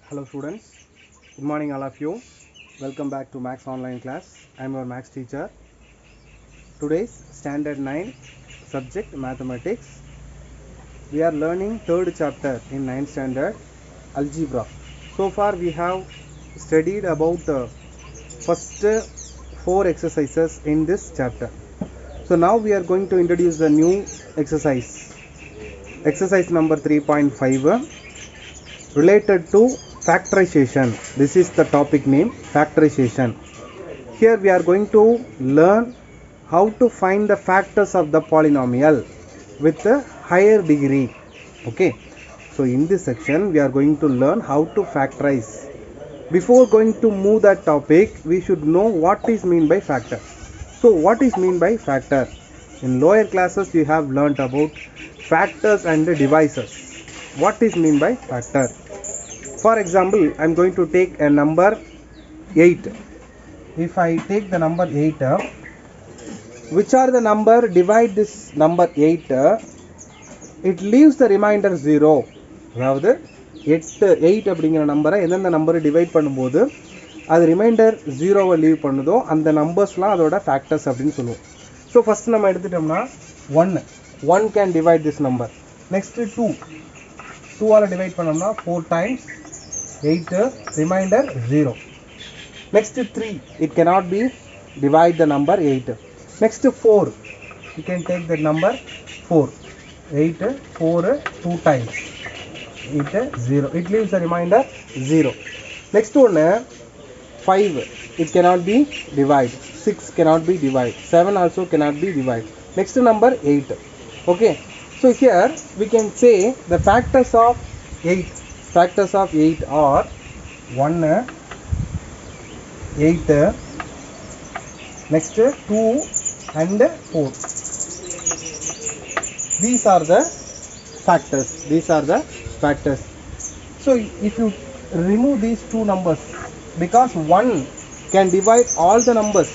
Hello students, good morning all of you. Welcome back to Max online class. I am your Max teacher. Today's standard 9 subject mathematics. We are learning third chapter in 9th standard algebra. So far we have studied about the first 4 exercises in this chapter. So now we are going to introduce the new exercise. Exercise number 3.5 related to factorization. This is the topic name, factorization. Here we are going to learn how to find the factors of the polynomial with a higher degree. Okay, so in this section we are going to learn how to factorize. Before going to move that topic, we should know what is mean by factor. So what is mean by factor? In lower classes you have learnt about factors and divisors. What is mean by factor? For example, I am going to take a number 8. If I take the number 8, which are the number, divide this number 8, it leaves the remainder 0. அதாவது 8 அப்படிங்கிற நம்பரை எந்தெந்த நம்பரை divide பண்ணும்போது அது reminder 0வை leave பண்ணுதோ அந்த நம்பர்ஸ்லாம் அதோட ஃபேக்டர்ஸ் அப்படின்னு சொல்லுவோம். ஸோ ஃபஸ்ட் நம்ம எடுத்துட்டோம்னா 1 can divide this number. Next 2ஆல் டிவைட் பண்ணோம்னா 4 times 8 remainder 0. Next 3, it cannot be divide the number 8. Next 4, you can take the number 4. 8 4 2 times 8 0, it leaves a remainder 0. Next one 5, it cannot be divide. 6 cannot be divide. 7 also cannot be divide. Next number 8. Okay, so here we can say the factors of 8. Factors of 8 are 1 8, next 2 and 4. These are the factors. So if you remove these two numbers, because 1 can divide all the numbers,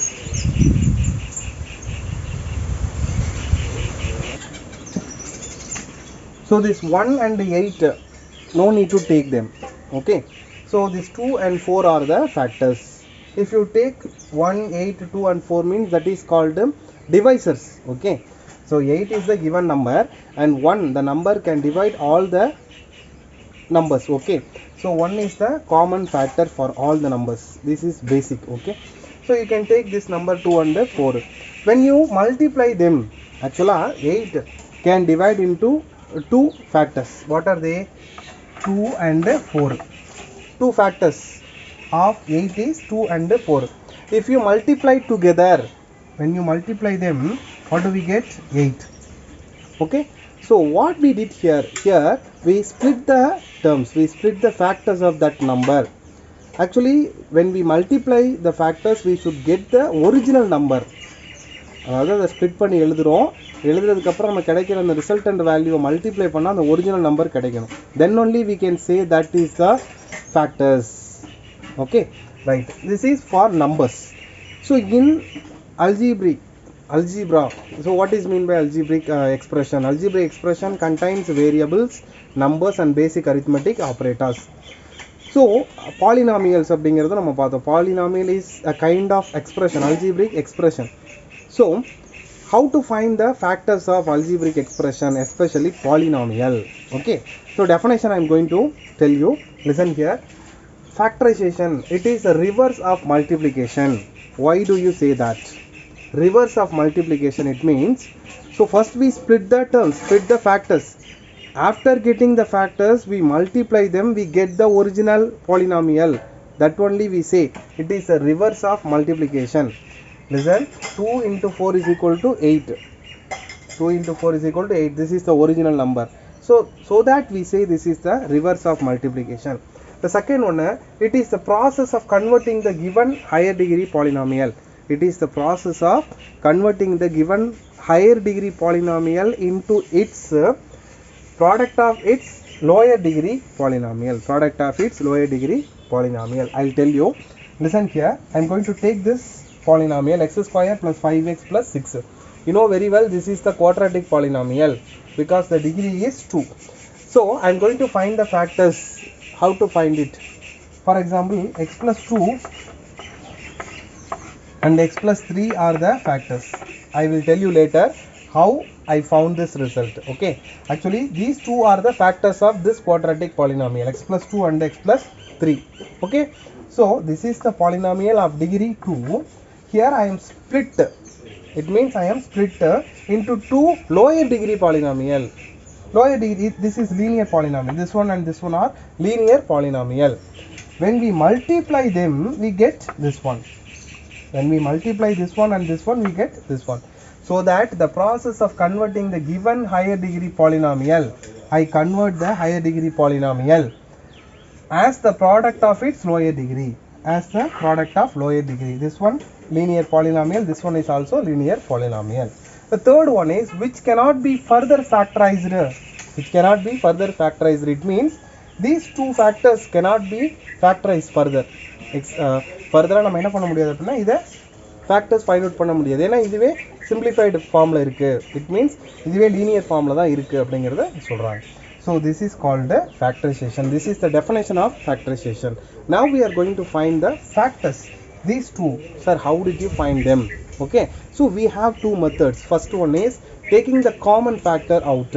so this 1 and 8, no need to take them. Okay, so these 2 and 4 are the factors. If you take 1 8 2 and 4 means that is called divisors. Okay, so 8 is the given number and 1, the number can divide all the numbers. Okay, so 1 is the common factor for all the numbers. This is basic. Okay, so you can take this number 2 and 4. When you multiply them, actually 8 can divide into 2 factors. What are they? 2 and 4. 2 factors of 8 is 2 and 4. If you multiply together, when you multiply them, what do we get? 8. Okay, so what we did here we split the terms, we split the factors of that number. Actually when we multiply the factors, we should get the original number. அதாவது அதை split பண்ணி எழுதுறதுக்கப்புறம் நம்ம கிடைக்கிற அந்த resultant வேல்யூவை multiply பண்ணால் அந்த original number கிடைக்கணும். Then only we can say that is the factors. Okay, right. This is for numbers. So in algebra, so what is mean by algebraic expression? Algebraic expression contains variables, numbers and basic arithmetic operators. So polynomials அப்படிங்கிறது நம்ம பார்த்தோம். Polynomial is a kind of expression, algebraic expression. So how to find the factors of algebraic expression, especially polynomial? Okay, so definition I am going to tell you. Listen here. Factorization, it is the reverse of multiplication. Why do you say that? Reverse of multiplication, it means, so first we split the terms, split the factors. After getting the factors, we multiply them, we get the original polynomial. That only we say it is a reverse of multiplication. Listen, 2 into 4 is equal to 8. 2 into 4 is equal to 8. This is the original number. So that we say this is the reverse of multiplication. The second one, it is the process of converting the given higher degree polynomial. It is the process of converting the given higher degree polynomial into its product of its lower degree polynomial. I'll tell you. Listen here. I'm going to take this polynomial x square plus 5x plus 6. You know very well this is the quadratic polynomial because the degree is 2. So I'm going to find the factors. How to find it? For example, x plus 2 and x plus 3 are the factors. I will tell you later how I found this result. Okay, actually these two are the factors of this quadratic polynomial, x plus 2 and x plus 3. Okay, so this is the polynomial of degree 2. Here I am split, it means I am split into two lower degree polynomial. Lower degree, this is linear polynomial, this one and this one are linear polynomial. When we multiply them, we get this one. When we multiply this one and this one, we get this one. So that the process of converting the given higher degree polynomial, I convert the higher degree polynomial as the product of its lower degree, as the product of lower degree. This one linear polynomial, this one is also linear polynomial. The third one is which cannot be further factorized. Which cannot be further factorized. It means these two factors cannot be factorized further. ஃபர்தராக நம்ம என்ன பண்ண முடியாது அப்படின்னா இதை factors find out பண்ண முடியாது. ஏன்னா இதுவே சிம்பிளிஃபைடு ஃபார்மில் இருக்குது. இட் மீன்ஸ் இதுவே லீனியர் ஃபார்மில் தான் இருக்குது அப்படிங்கிறத சொல்கிறாங்க. So this is called factorization. This is the definition of factorization. Now we are going to find the factors. These two, sir, how did you find them? Okay, so we have two methods. First one is taking the common factor out.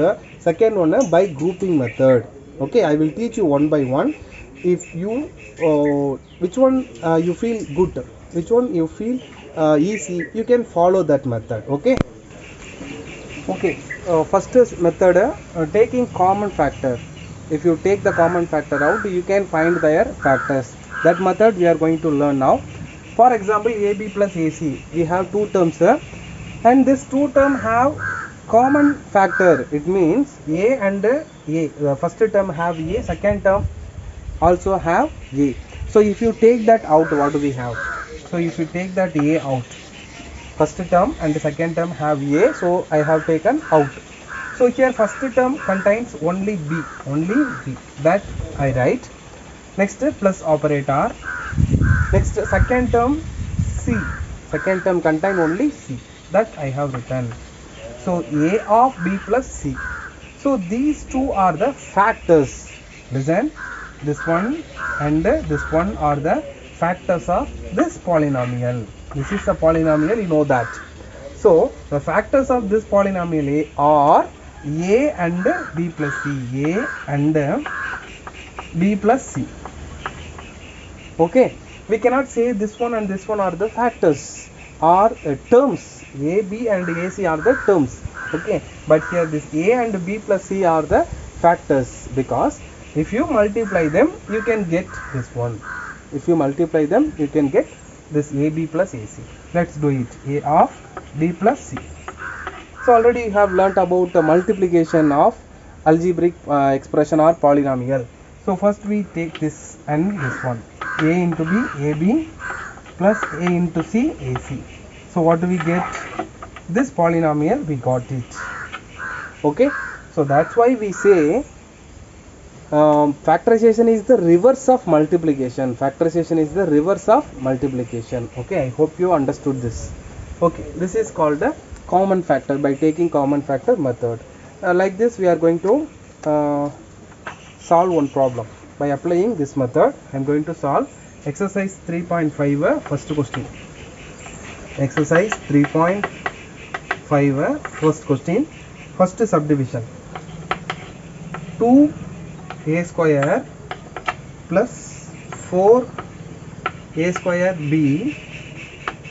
Second one by grouping method. Okay, I will teach you one by one. If you which one you feel good, which one you feel easy, you can follow that method. Okay, first method, taking common factor. If you take the common factor out, you can find their factors. That method we are going to learn now. For example, AB plus AC, we have two terms and this two term have common factor. It means A and A. The first term have A, second term also have A. So if you take that out, what do we have? So if you take that A out, first term and the second term have A, so I have taken out. So here first term contains only B, that I write. Next plus operator. Next second term C, second term contain only C, that I have written. So A of B plus C. So these two are the factors. Listen, this one and this one are the factors of this polynomial. This is a polynomial, you know that. So the factors of this polynomial are A and B plus C. A and B plus C. Okay, we cannot say this one and this one are the factors, are terms. A, B and AC are the terms. Okay, but here this A and B plus C are the factors, because if you multiply them, you can get this one. If you multiply them, you can get this AB plus AC. Let's do it. A of B plus C. So already you have learnt about the multiplication of algebraic expression or polynomial. So first we take this and this one. A into B, AB plus A into C, AC. So what do we get? This polynomial, we got it. Okay, so that's why we say factorization is the reverse of multiplication. Factorization is the reverse of multiplication. Okay, I hope you understood this. Okay, this is called the common factor by taking common factor method. Like this we are going to solve one problem. By applying this method, I am going to solve exercise 3.5 first question. Exercise 3.5 first question, first subdivision. 2a square plus 4a square b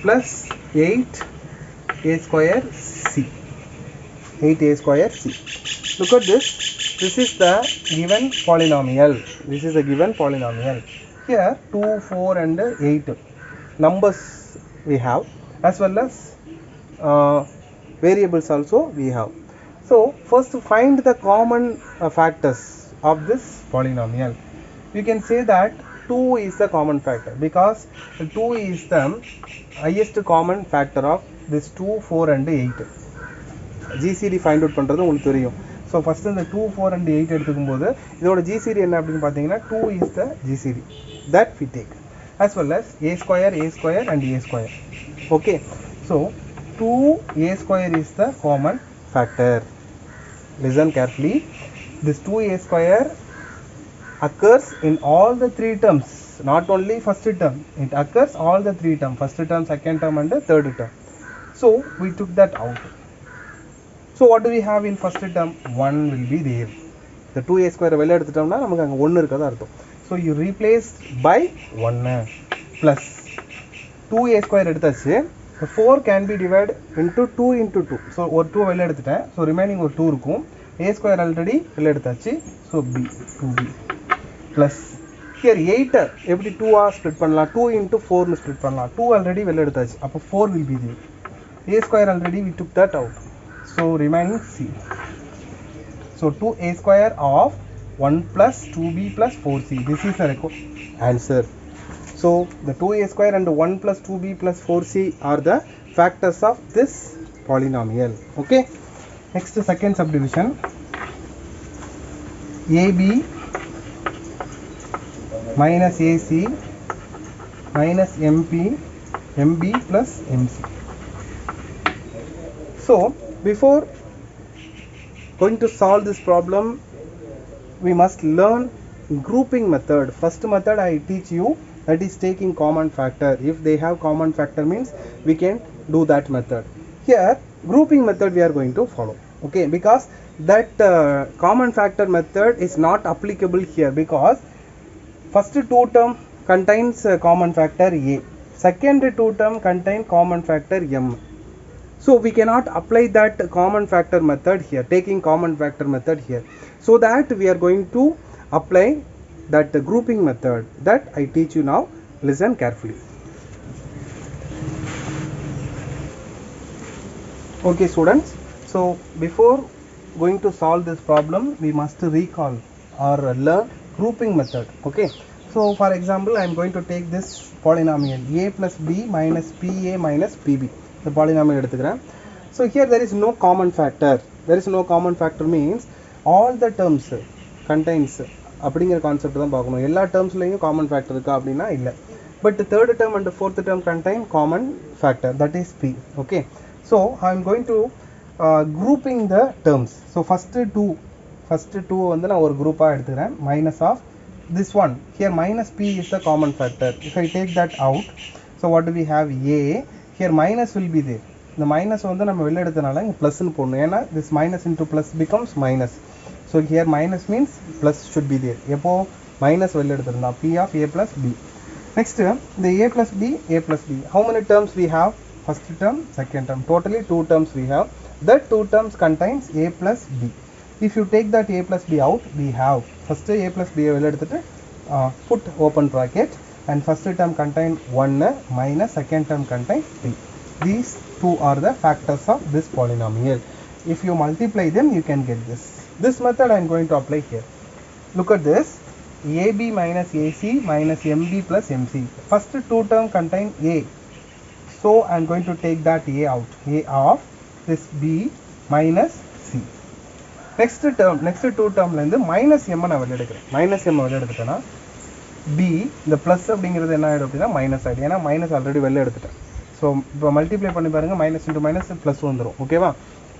plus 8a square c. 8a square c. Look at this. This is the given polynomial. This is a given polynomial. Here 2, 4 and 8 numbers we have, as well as variables also we have. So first find the common factors of this polynomial. You can say that 2 is the common factor, because 2 is the highest common factor of this 2, 4 and 8. GCD find out பண்றது உங்களுக்கு தெரியும். So first இந்த 2, 4 and 8 எடுத்துக்கும்போது இதோட GCD என்ன அப்படின்னு பார்த்தீங்கன்னா 2 is the GCD that we take, as well as a square and a square. Okay, so 2a square is the common factor. Listen carefully. This 2a square occurs in all the three terms. not only first term, it occurs all the three term, first term, second term and the third term. So we took that out. So what do we have in first term? 1 will be there. The 2a square வெளிய எடுத்துட்டோம்னா நமக்கு அங்க 1 இருக்கதா அர்த்தம். So you replace by 1 plus 2a square எடுத்தாச்சு. So 4 can be divided into 2 into 2. So ஒரு 2 வெளிய எடுத்துட்டேன். So remaining ஒரு 2 இருக்கும். a square already வெளிய எடுத்தாச்சு. So b 2b plus here 8 எப்படி 2 ஆ ஸ்ப்ளிட் பண்ணலாம்? 2 into 4 னு ஸ்ப்ளிட் பண்ணலாம். 2 already வெளிய எடுத்தாச்சு. அப்ப 4 will be there. a square already we took that out. So remaining c. So 2a square of 1 plus 2b plus 4c. This is the answer. So the 2a square and 1 plus 2b plus 4c are the factors of this polynomial. Okay. Next second subdivision. ab minus ac minus mb plus mc. So before going to solve this problem, we must learn grouping method. First method I teach you, that is taking common factor. If they have common factor means we can do that method. Here grouping method we are going to follow. Okay, because that common factor method is not applicable here, because first two term contains common factor a, second two term contain common factor m. So we cannot apply that common factor method here, taking common factor method here. So that we are going to apply that grouping method that I teach you now. Listen carefully. Okay students, so before going to solve this problem, we must recall or learn grouping method. Okay, so for example I am going to take this polynomial a plus b minus pa minus pb, the polynomial எடுத்துக்கிறேன். So here there is no common factor. There is no common factor means all the terms contains அப்படிங்கிற concept தான் பார்க்கணும். எல்லா டேர்ம்ஸ்லையும் common factor இருக்கா அப்படின்னா இல்லை. But third term and fourth term contain common factor, that is B. Okay, so I am going to grouping the terms. So first two வந்து நான் ஒரு குரூப்பாக எடுத்துக்கிறேன். Minus of this one here minus B is the common factor. If I take that out, so what do we have A, here minus will be தேர். இந்த minus வந்து நம்ம வெளில எடுத்தனால இங்கே ப்ளஸ்ன்னு போடணும், ஏன்னா this minus into plus becomes minus. So here minus means plus should be there. எப்போ minus வெளில எடுத்திருந்தா p of a plus b. Next the a plus b, how many terms we have? First term, second term, totally two terms we have. That two terms contains a plus b. If you take that a plus b out, we have first a plus b வெளில எடுத்துட்டு put open bracket, and first term contain 1 minus second term contains 3. These two are the factors of this polynomial. If you multiply them, you can get this. This method I am going to apply here. Look at this, ab minus ac minus mb plus mc. First two term contain a, so I am going to take that a out, a of this b minus c. Next two term la irundhu minus m na வெளிய எடுக்கிறேன். minus m வெளிய எடுத்துட்டேனா b, இந்த plus அப்படிங்கிறது என்ன ஆயிடும் அப்படின்னா minus ஆயிடும், ஏன்னா மைனஸ் ஆல்ரெடி வெளிய எடுத்துட்டேன். ஸோ இப்போ மல்டிப்ளை பண்ணி பாருங்கள், மைனஸ் இன்ட்டு மைனஸ் ப்ளஸ் வந்துடும். ஓகேவா?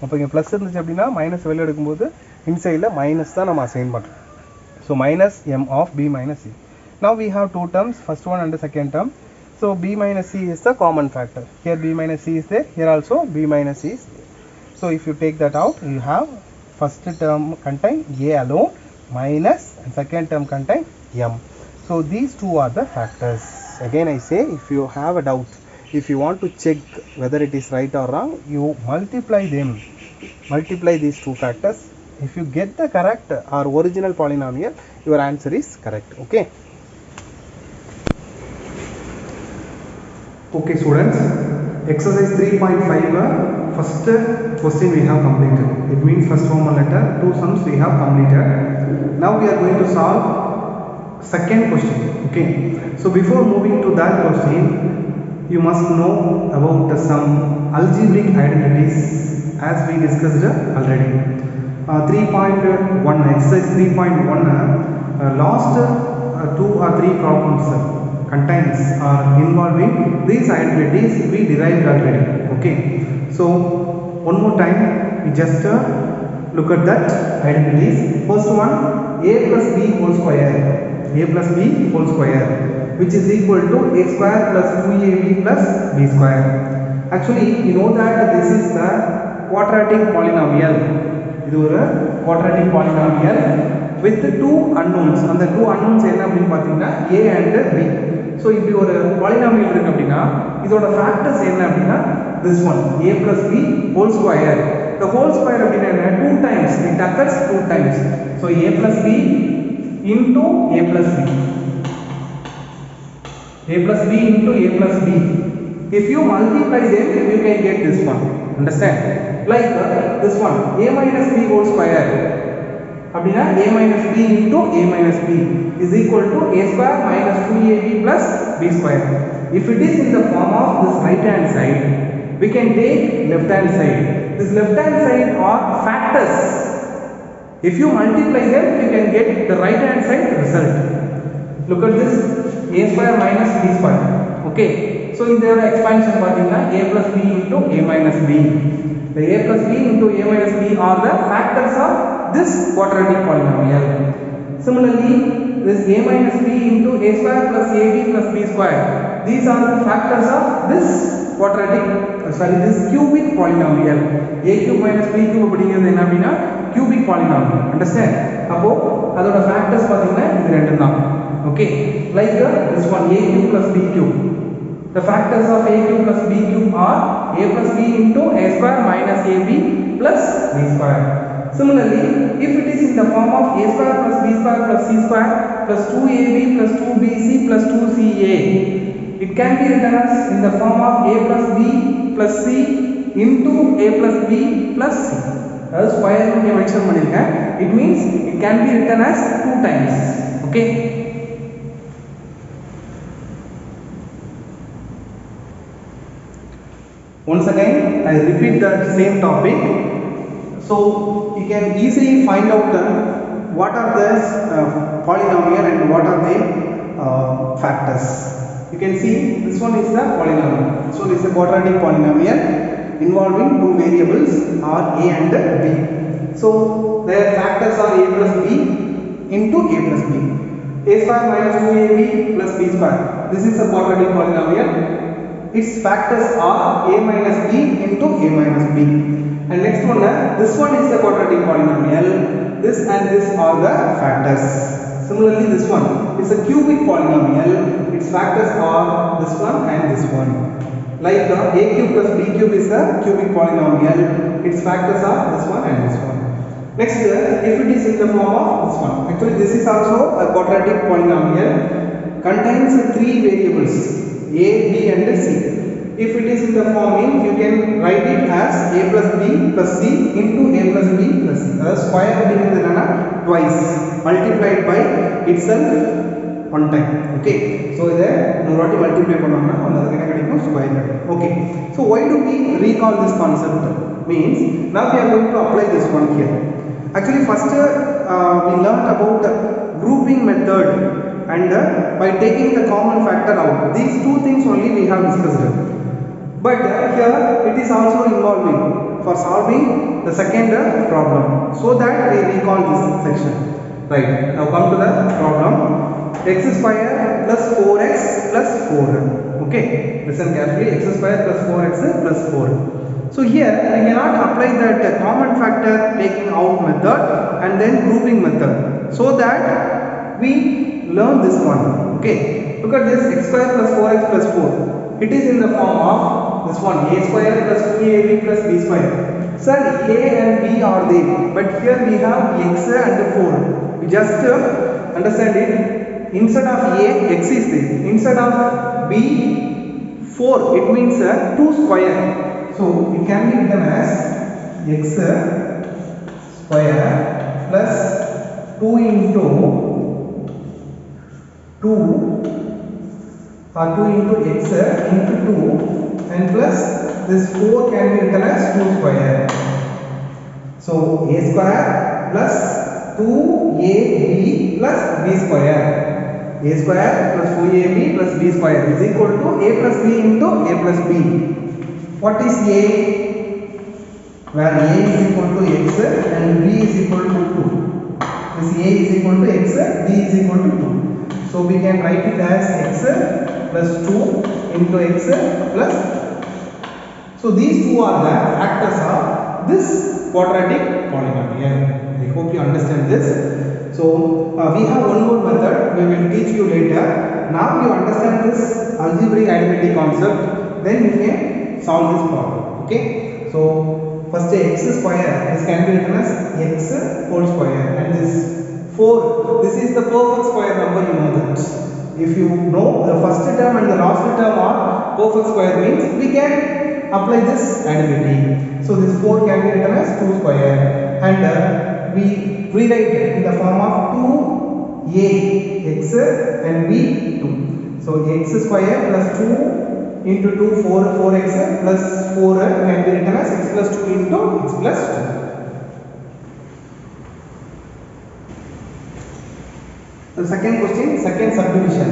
அப்போ இங்கே ப்ளஸ் இருந்துச்சு அப்படின்னா மைனஸ் வெளியே எடுக்கும்போது இன்சைடில் மைனஸ் தான் நம்ம அசைன் பண்ணுறோம். So minus M of B minus C. Now we have two terms, first one and second term. So B minus C is the common factor. Here B minus C is there, here also B minus C is there. So if you take that out, you have first term contain a alone minus and second term contain m. So these two are the factors. Again I say, if you have a doubt, if you want to check whether it is right or wrong, you multiply them. Multiply these two factors. If you get the correct or original polynomial, your answer is correct. Okay. Okay students, exercise 3.5 first question we have completed. It means first formal letter, two sums we have completed. Now we are going to solve second question. Okay, so before moving to that question, you must know about some algebraic identities as we discussed already. 3.1 exercise 3.1 last 2 or 3 problems contains or involving these identities we derived already. Okay, so one more time we just look at that identities. First one, a plus b whole square. A plus b whole square. which is equal to a square plus 2ab plus b square. Actually, you know that this is the quadratic polynomial. இது ஒரு quadratic polynomial with two unknowns. அந்த two unknowns என்ன அப்படினு பாத்தீங்கன்னா a and b. So இப்படி ஒரு polynomial இருக்கு அப்படினா இதோட factors என்ன அப்படினா this one a plus b whole square. The whole square அப்படினா என்ன 2 times, it occurs 2 times. So a plus b into a plus b, a plus b into a plus b. If you multiply them, you can get this one. Understand? Like this one a minus b whole square அப்படினா a minus b into a minus b is equal to a square minus 2ab plus b square. If it is in the form of this right hand side, we can take left hand side. This left hand side are factors. If you multiply them, you can get the right hand side result. Look at this a square minus b square. Okay, so in their expansion பாத்தீங்கன்னா a plus b into a minus b. The a plus b into a minus b are the factors of this quadratic polynomial. Similarly, this a minus b into a square plus ab plus b square, these are the factors of this quadratic this cubic polynomial. a cube minus b cube அப்படிங்கிறது என்ன அப்படினா cubic polynomial. Understand? அப்போ அதோட factors பாத்தீங்கன்னா இது ரெண்டும் தான். Okay, like this one a cube plus b cube. The factors of a cube plus b cube are a plus b into a square minus ab plus b square. Similarly, if it is in the form of a square plus b square plus c square plus 2ab plus 2bc plus 2ca, it can be written as in the form of a plus b plus c into a plus b plus c. That is square இங்க mention பண்ணிருக்கேன். It means it can be written as 2 times. Okay. Once again, I repeat the same topic. So you can easily find out what are the polynomial and what are the factors. You can see this one is the polynomial. So this is a quadratic polynomial involving two variables are a and b. So their factors are a plus b into a plus b. A square minus 2ab plus b square. This is a quadratic polynomial. Its factors are a minus b into a minus b. And next one, this one is the quadratic polynomial. This and this are the factors. Similarly, this one is a cubic polynomial. Its factors are this one and this one. Like a cube plus b cube is a cubic polynomial. Its factors are this one and this one. Next, if it is in the form of this one, actually this is also a quadratic polynomial. Contains three variables a, b and c. If it is in the form in, you can write it as a plus b plus c into a plus b plus c. That is square அப்படிங்கிறது twice multiplied by itself one time. Okay, so இதை ஒரு வாட்டி multiply பண்ணோம்னா நமக்கு என்ன கிடைக்கும் square கிடைக்கும். Okay, so why do we recall this concept? Means now we are going to apply this one here. Actually first we learned about the grouping method and by taking the common factor out. These two things only we have discussed. But here it is also involving for solving the second problem, so that we recall this section. Right, now come to the problem. X square plus 4x plus 4. Okay, listen carefully. X square plus 4x plus 4. So here we cannot apply that common factor taking out method and then grouping method, so that we learn this one. Okay, look at this x square plus 4x plus 4. It is in the form of this one a square plus 2ab plus b square. Sir, a and b are there, but here we have x and 4. We just understand it. Instead of a, x is there. Instead of b, 4. It means 2 square. So it can be written as x square plus 2 into 2 or 2 into x into 2 and plus this 4 can be written as 2 square. So a square plus 2ab plus b square. A square plus 2ab plus b square is equal to a plus b into a plus b. What is a? Where a is equal to x and b is equal to 2. This a is equal to x, b is equal to 2. So we can write it as x plus 2 into x plus 2. So these two are the factors of this quadratic polynomial. I hope you understand this. So we have one more method we will teach you later. Now you understand this algebraic identity concept, then you can solve this problem. Okay. So first x square, this can be written as x whole square, and this 4, this is the perfect square number, you know that. If you know the first term and the last term are perfect square, means we can apply this identity. So this 4 can be written as 2 square, and we rewrite it in the form of 2a x and b 2. So x square plus 2 into 2 4x plus 4 can be written as x plus 2 into x plus 2. The second question, second subdivision.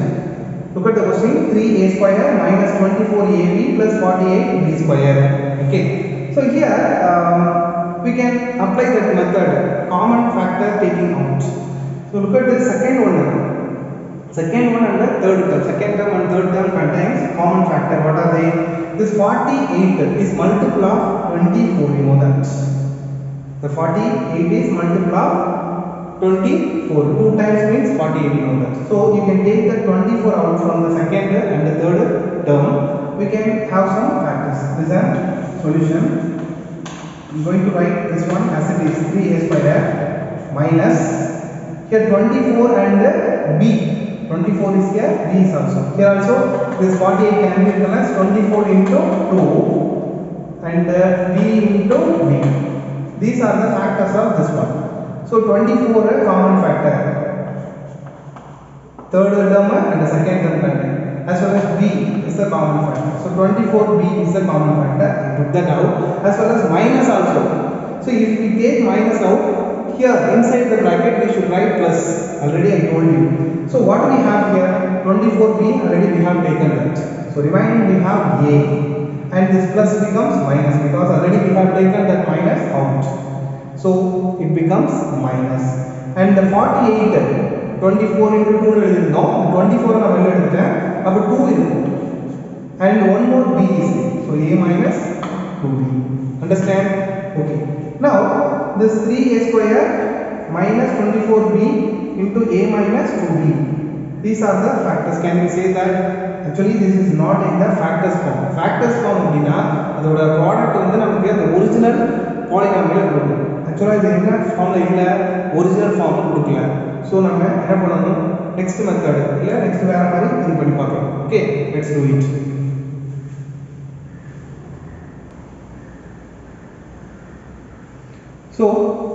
Look at the question, 3a square minus 24ab plus 48b square. Okay. So here we can apply that method, common factor taking out. So look at the second one. Second one and the third term. Second term and third term contains common factor. What are they? This 48 is multiple of 24. You know that. The 48 is multiple of 24. 2 times means 48, you know that. So you can take the 24 out from the second and the third term. We can have some factors. This is a solution. I am going to write this one as it is, 3a square minus here 24 and b. 24 is here, b is also. Here also this 48 can be written as 24 into 2 and b into b. These are the factors of this one. So 24 a common factor. Third term and the second term contain. As well as b is the common factor. So 24b is the common factor. I took that out. As well as minus also. So if we take minus out, here inside the bracket we should write plus. Already I told you. So what we have here? 24b already we have taken that. So remaining we have a. And this plus becomes minus because already we have taken that minus out. So it becomes minus, and the 48 24 into 2 எழுதிருந்தோம். 24 நம்ம வெளிய எடுத்துட்டேன். அப்ப 2 இருக்கும். And one more b is there. So a minus 2b. Understand? Okay. Now this 3a square minus 24b into a minus 2b. These are the factors. Can we say that actually this is not in the factors form. Factors form அப்படினா அதோட product வந்து நமக்கு அந்த original polynomial கொடுக்கும். Actually இது என்ன ஃபார்ம்ல இல்ல, ஒரிஜினல் ஃபார்ம் கொடுக்கல. சோ நம்ம என்ன பண்ணனும், நெக்ஸ்ட் மெத்தட் இல்ல நெக்ஸ்ட் வேற மாதிரி திங்க் பண்ணி பார்க்கலாம். Okay, let's to it. So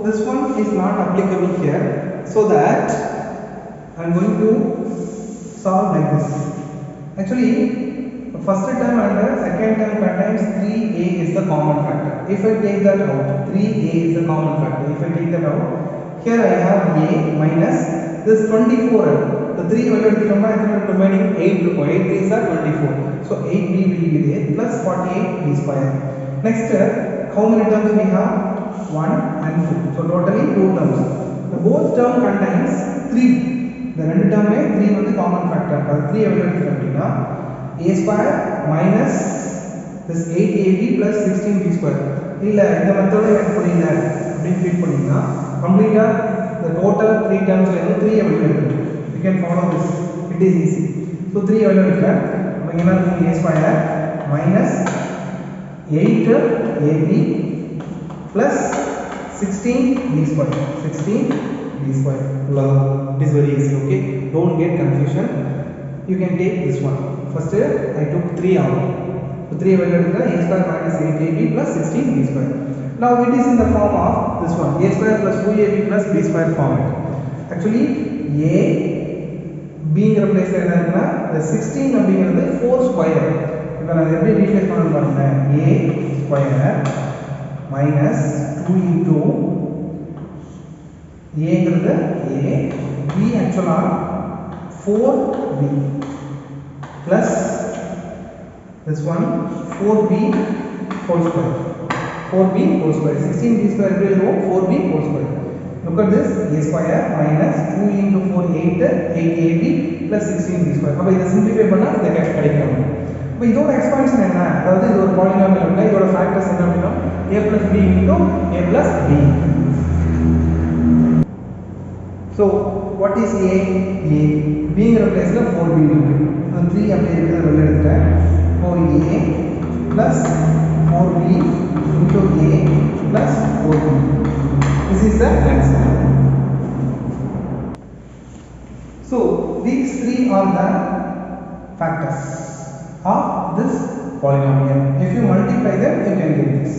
this one is not applicable here, so that I am going to solve like this. Actually the first term and the second term contains 3a is the common factor. If I take that out, 3a is the common factor. If I take that out, here I have a minus this 24. The 3 value remaining 8 to 8 is 24. So 8b will be there plus 48b square. Next, how many terms we have? 1 and 2. So totally 2 terms. The both term contains 3. The ரெண்டு termலே 3 வந்து common factor. அது 3 எவ்வளவு இருக்கு அப்படினா a square minus this 8ab plus 16b square. இல்ல இந்த method எனக்கு புரியல அப்படி ஃபீல் பண்ணீங்கன்னா கம்ப்ளீட்டா the total 3 termsல இருந்து 3 எவ்வளவு இருக்கு. You can follow this. It is easy. So 3 எவ்வளவு இருக்கு? நமக்கு என்ன இருக்கு? a square minus 8ab plus 16b square. 16b square. It is very easy. Okay, don't get confusion. You can take this one. First I took 3 out. So 3 value is a square minus 8ab plus 16b square. Now it is in the form of this one, a square plus 2ab plus b square format. Actually a b ங்கற பிளேஸ்ல என்ன இருக்குன்னா the 16 அப்படிங்கிறது 4 square. இத நான் எப்படி replace பண்ணனும் பாருங்க. a square minus 2 into a ங்கிறது a, b actually 4b plus this one 4b whole square. 4b whole square. 16b square will go 4b whole square. இங்க look at this, a square minus 2 into 4 8 8ab plus 16b square. அப்ப இத simplify பண்ணா இந்த கிடைக்கும். அப்ப இதோட expansion என்ன? அதாவது இது ஒரு பாலினாமியல் அப்படினா இதோட ஃபேக்டர்ஸ் என்ன அப்படினா a plus b into a plus b. So what is a? A bங்கிற பிளேஸ்ல 4b இருக்கு. So 3 அப்படியே இருக்கிறத வெளிய எடுத்துட்டேன். 4a plus 4b into a plus 4b. This is the answer. So these three are the factors of this polynomial. If you multiply them, you can get this.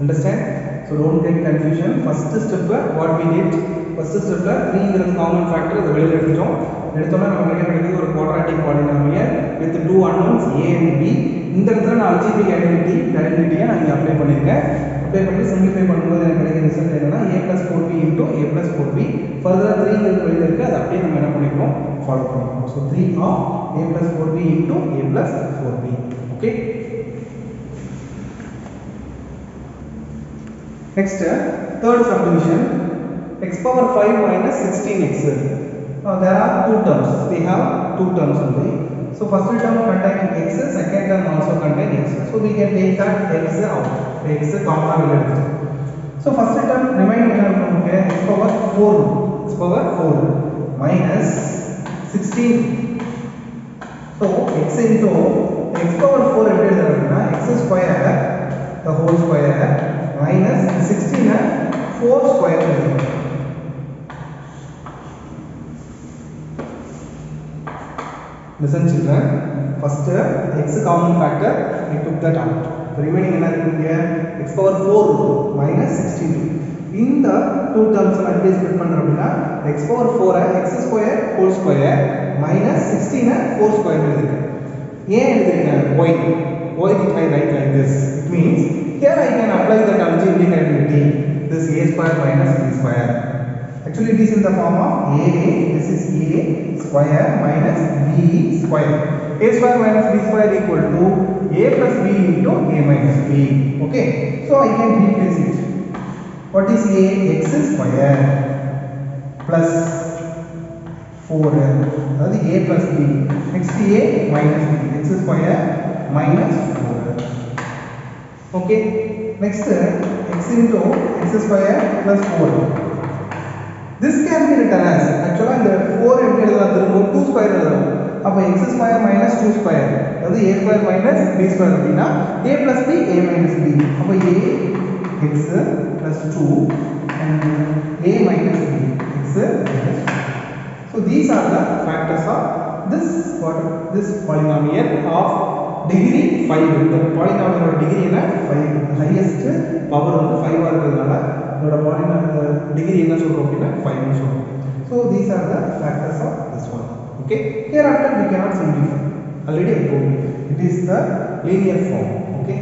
Understand? So don't get confusion. First step what we did? First step 3 is the common factor. The வெளியில எடுத்துட்டோம். எடுத்தோம்னா நமக்கு என்ன கிடைக்குது? ஒரு quadratic polynomial with two unknowns a and b. இந்த இடத்துல நான் algebraic identity நான் இங்க அப்ளை பண்ணிருக்கேன். அப்ளை பண்ணி சிம்பிளிஃபை பண்ணும்போது எனக்கு கிடைக்கிற ரிசல்ட் என்னன்னா a plus 4b into a plus 4b. ஃபர்தரா 3 ங்கிறது வெளியில இருக்கு. அது அப்படியே நம்ம என்ன பண்ணிப்போம்? ஃபாலோ பண்ணிப்போம். So 3 of a plus 4b into a plus 4b. Okay? Next, third subdivision, x power 5 minus 16x. Now there are two terms. We have two terms only. So first term containing x, second term also contain x. So we can take that x out. X common will எடுத்து. So first term remain என்ன இருக்கும்? x power 4 minus 16. So x into x power 4 எப்படி எழுதலாம்னா x square the whole square minus 16 4 square எழுதலாம். Listen children, first x common factor I took that out. So remaining என்ன இருக்கு? x power 4 minus 16. இந்த two terms நான் எப்படி split பண்றேன் அப்படினா x power 4 x square whole square minus 16 4 square எழுதிருக்கேன். ஏன் எழுதிருக்கேன்? why did I write like this? It means here I can apply the algebraic identity, this a square minus b square. Actually it is in the form of a, this is a square minus b square. A square minus b square equal to a plus b into a minus b. Okay, so I can replace it. What is a? X square plus 4, that is a plus b. Next a minus b, x square minus 4. Okay, next x into x square plus 4. This can be written as, actually இந்த 4 எப்படி எழுதலாம் திரும்ப 2 square எழுதலாம். அப்ப x square minus 2 square, அதாவது a square minus b square அப்படினா a plus b a minus b. அப்ப a x plus 2 and a minus b x minus 2. So these are the factors of this polynomial of degree 5. The polynomial of degree என்ன 5. Highest power வந்து 5 இருக்கிறதுனால இதோட polynomial degree என்ன சொல்றோம் அப்படினா 5 னு சொல்றோம். So these are the factors of this one. Okay, hereafter we cannot simplify. Already I told you it is the linear form. Okay,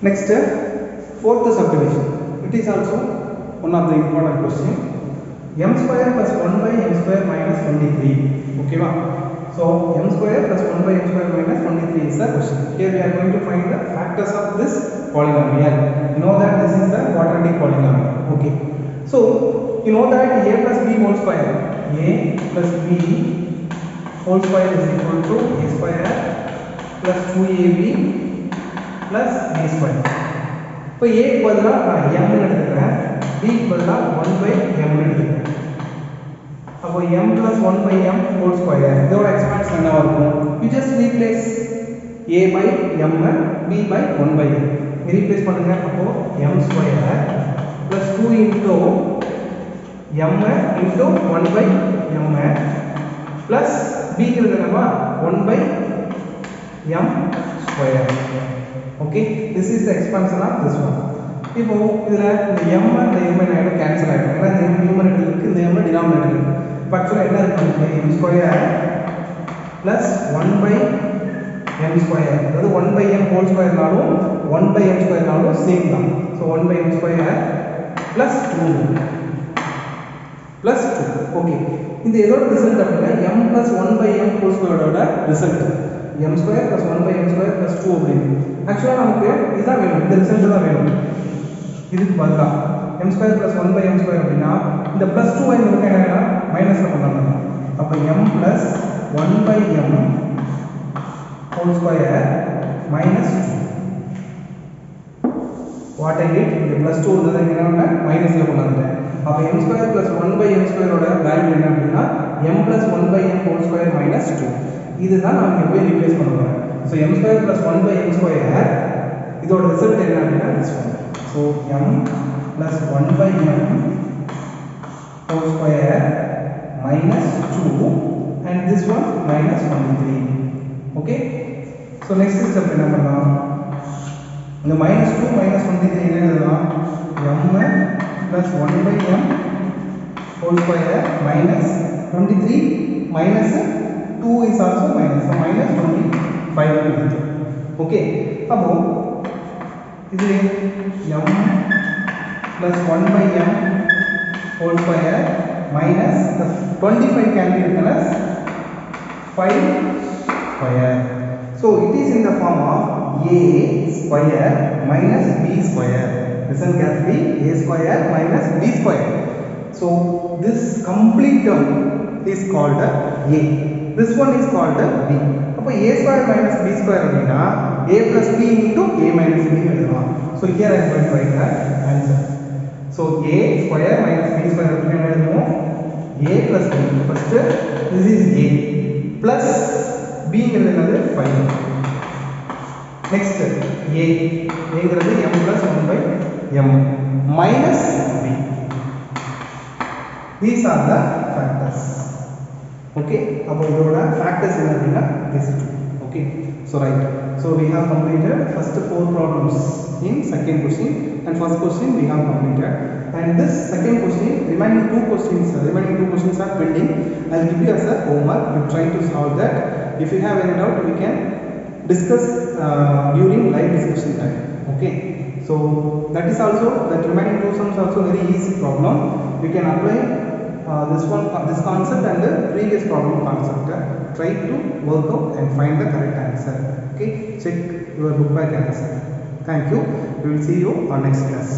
next fourth subdivision. It is also one of the important question. M square plus 1 by m square minus 23. Okay va? So m square plus 1 by m square minus 23 is the question. Here we are going to find the factors of this polynomial. You know that this is the quadratic polynomial. Okay, so you know that a plus b whole square, a plus b whole square is equal to a square plus 2ab plus b square. இப்போ a க்கு பதிலா நான் m ன்னு எடுத்துக்கிறேன், b க்கு பதிலா 1 by m ன்னு எடுத்துக்கிறேன். அப்போ m plus 1 by m whole square இதோட எக்ஸ்பான்ஷன் என்னவா இருக்கும்? You just replace a by m b by 1 by m. Replace பண்ணுங்க. அப்போ m square plus 2 into m into 1 by m plus b ங்கிறது என்னவா 1 by m square. Okay, this is the expansion of this one. இப்போ இதுல இந்த m and m என்ன cancel ஆயிடும். ஏன்னா இந்த m நியூமரேட்டர் இருக்கு, இந்த m டினாமினேட்டர் இருக்கு. இப்போ ஆக்சுவலா என்ன இருக்கு? m square plus 1 by m square, அதாவது 1 by m whole square நாலும் 1 by m square நாலும் சேம் தான். So 1 by m square plus 2 plus 2. Okay, இந்த இதோட ரிசல்ட் அப்படினா m plus 1 by m whole square ஓட result m square plus 1 by m square plus 2 அப்படி. ஆக்சுவலா நமக்கு இதுதான் வேணும், இந்த ரிசல்ட் தான் வேணும். இதுக்கு பதிலா m square plus 1 by m square அப்படின்னா இந்த plus 2 இந்த பக்கம் என்ன மைனஸ்ல கொண்டு வரணும். அப்ப m plus 1 by m whole square minus 2. What I did, இந்த plus 2 இருந்தது என்ன மைனஸ்ல கொண்டு வந்துட்டேன். அப்ப m square plus 1 by m square ஓட வேல்யூ என்ன அப்படின்னா m plus 1 by m whole square minus 2. இதுதான் நமக்கு எப்படி ரீப்ளேஸ் பண்ண போறோம். So m square plus 1 by m square இதோட ரிசல்ட் என்ன அப்படின்னா this one. So m plus 1 by m whole square minus 2 and this one minus 23. Okay. So next step என்ன பண்ணலாம், இந்த minus 2 minus 23 என்ன எழுதலாம், m plus 1 by m whole square minus 23 minus 2 is also minus, so minus 25. Okay. அப்போ இதுல m plus 1 by m whole square minus the 25 can be written as 5 square. So it is in the form of a square minus b square. Listen carefully, a square minus b square. So this complete term is called a. This one is called a b. அப்போ a square minus b square அப்படின்னா a plus b into a minus b எழுதலாம். So here I am going to write the answer. So a square minus b square அப்படின்னு எழுதுவோம். a plus b. First this is a plus b ங்கிறது 5. Next a ங்கிறது m plus 1 by m minus b. These are the factors. Okay, about இதோட factors என்ன அப்படின்னா these two. Okay, so right, so we have completed first 4 problems in second question and first question we have completed, and this second question remaining two questions are pending. I'll give you as a homework, you try to solve that. If you have any doubt we can discuss during live discussion time. Okay, so that is also, that remaining two sums also very easy problem. You can apply this concept and the previous problem concept. Try to work out and find the correct answer. Okay, check your book back answer. Thank you. We will see you on next class.